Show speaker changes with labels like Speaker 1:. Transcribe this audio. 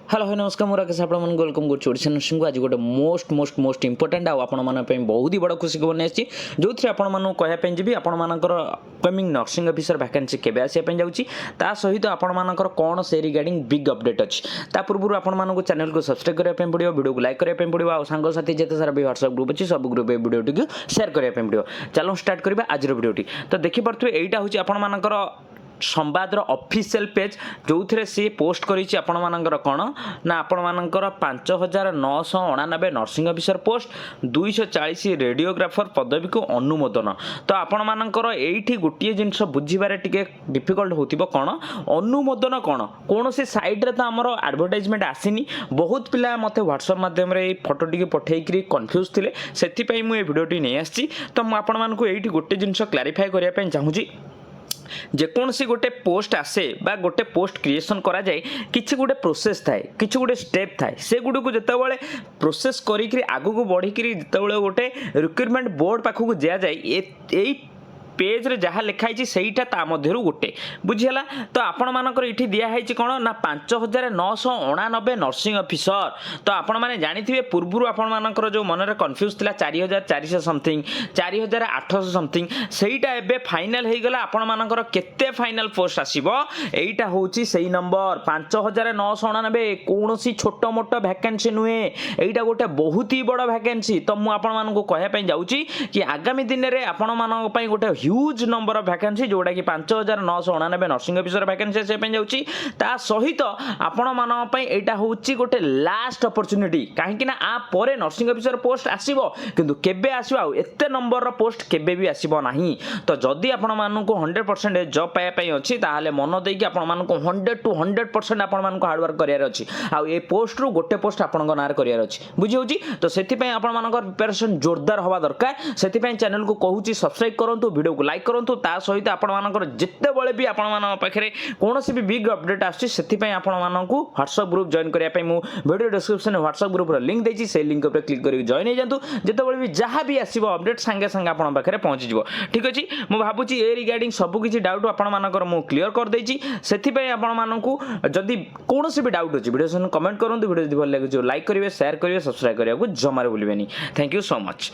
Speaker 1: Hello hi नमस्कार मोर आकाश आप welcome कर नर्सिंग आज गोटे मोस्ट मोस्ट मोस्ट इंपोर्टेंट आपण बहुत ही बड़ खुशी खबर नहीं जो थे आपको जी आपर अपकमिंग नर्सिंग ऑफिसर वैकेंसी केबे आसापी जाऊँगी ता सहित आपर कौन से रिगार्डिंग बिग अपडेट अच्छी ता पूर्व आपको चैनल को सब्सक्राइब करने पड़ो वीडियो को लाइक करने पड़ो आ सांगसाथी जिते सारा भी व्हाट्सएप ग्रुप अच्छी सब ग्रुप वीडियो टी शेयर करने पड़ो चलो स्टार्ट करवा आज वीडियो तो देखिपे यहाँ हूँ आपर संवादर ऑफिशियल पेज जो थे सी पोस्ट करिछि आपण मानकर कौन ना आपण मानकर 5999 नर्सिंग ऑफिसर पोस्ट 240 रेडियोग्राफर पदवी को अनुमोदन तो आपण मानकर एठी गोटे जिनस बुझीबारे टिके डिफिकल्ट होतिबो कौन अनुमोदन कौन से साइड रे तो हमर एडवर्टाइजमेंट आसीनी बहुत पिला मते व्हाट्सएप माध्यम रे फोटो टिके पठेइकरी कंफ्यूज थिले सेति पई मु ए वीडियोटी नै आछि तो मु आपण मानकु एठी गोटे जिनस क्लैरिफाई करिया पई चाहूची जेकोसी गोटे पोस्ट आसे बा गोटे पोस्ट क्रिएशन करा जाए किछि गोटे प्रोसेस थाए किछि गोटे स्टेप थाए से गुडी को जते बेले प्रोसेस करी करी आगु को बढ़ी करी जते बेले गोटे रिक्रूटमेंट बोर्ड पाखु को जा जाए ए पेज रे जहाँ लिखाई सहीटा ता मध्यरु गोटे बुझीला तो आपण मानकर इठी दिया है कौन ना 5999 नर्सिंग ऑफिसर तो आपण माने जानिथिबे पूर्वरु आपण मानकर जो मनरे कंफ्यूज थिला 4400 समथिंग 4800 समथिंग सहीटा एबे फाइनल हे गला आपण मानकर केते फाइनल पोस्ट आसीबो एईटा होची सही नंबर 5999 कोनोसी छोटो मोटो वैकेंसी नुहे एईटा गोटे बहुत ही बड़ वैकेंसी तो मु आपण मानको कहया पई जाउची कि आगामी दिन रे आपण मानक पई गोटे ह्यूज नंबर ऑफ वैकेंसी जोड़ा कि 5999 नर्सिंग ऑफिसर वैकेंसी से जाऊँगी ता सहित आपण मान एटा हूँ गोटे लास्ट अपॉर्चुनिटी कहीं आ परे नर्सिंग ऑफिसर पोस्ट आसीबो किंतु केबे आसीबो एते नंबर रो पोस्ट केबे भी आसीबो नाही तो जदि आपण मानकु 100% जॉब पाया पई अछि ताहाले मन देकी आपण मानकु 100 to 100% आपण मानकु हार्ड वर्क करियार अछि आ ए पोस्ट रो गोटे पोस्ट आपण नार करियार अछि बुझी होची तो सेति पई आपण मानकर प्रिपरेशन जोरदार होबा दरकार सेति पई चैनल को कहूची सब्सक्राइब करंतु वीडियो को लाइक करंतु ता सहित आपण मानकर जिते बळे भी आपण मान पाखरे कोनोसी भी बिग अपडेट आछि सेति पई आपण मानकु व्हाट्सएप ग्रुप जॉइन करिया पई मु वीडियो डिस्क्रिप्शन में व्हाट्सएप ग्रुप रो लिंक देछि से लिंक ऊपर क्लिक करी जॉइन हे जंतु जिते बळे भी जहां भी आसीबो अपडेट संगे संगे आपण पाखरे पहुंची जिवो ठीक अछि मु भाबुची ए रिगार्डिंग सब किछि डाउट आपण मानकर मु क्लियर कर देछि सेति पई आपण मानकु जदि कोनोसी भी डाउट अछि वीडियो सन कमेंट करंतु वीडियो जदि भल लागै लाइक करिवे शेयर करिवे सब्सक्राइब करिया को जमारे भूलिबेनी थैंक यू सो मच।